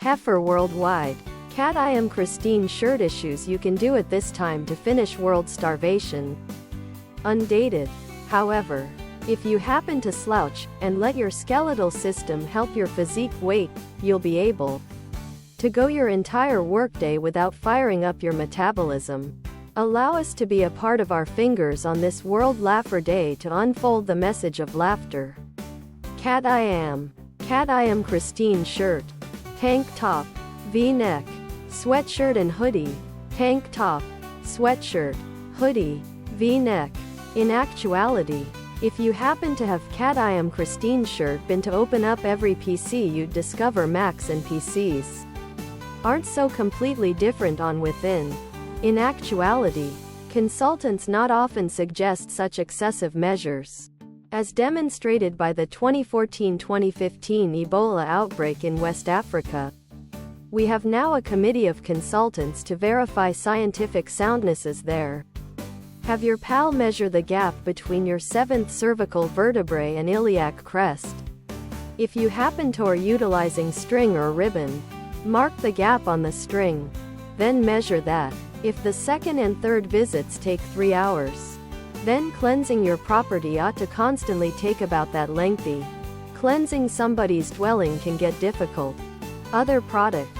heifer worldwide. Cat I am Christine shirt issues you can do at this time to finish world starvation. Undated. However, if you happen to slouch and let your skeletal system help your physique wait, you'll be able to go your entire workday without firing up your metabolism. Allow us to be a part of our fingers on this World Laugher Day to unfold the message of laughter. Cat I am Christine shirt, tank top, V-neck, sweatshirt and hoodie, tank top, sweatshirt, hoodie, V-neck. In actuality, if you happen to have Cat I am Christine shirt been to open up every PC, you'd discover Macs and PCs aren't so completely different on within. In actuality, consultants not often suggest such excessive measures, as demonstrated by the 2014-2015 Ebola outbreak in West Africa. We have now a committee of consultants to verify scientific soundnesses there. Have your pal measure the gap between your 7th cervical vertebrae and iliac crest. If you happen to are utilizing string or ribbon, mark the gap on the string, then measure that. If the second and third visits take 3 hours, then cleansing your property ought to constantly take about that lengthy. Cleansing somebody's dwelling can get difficult. Other product.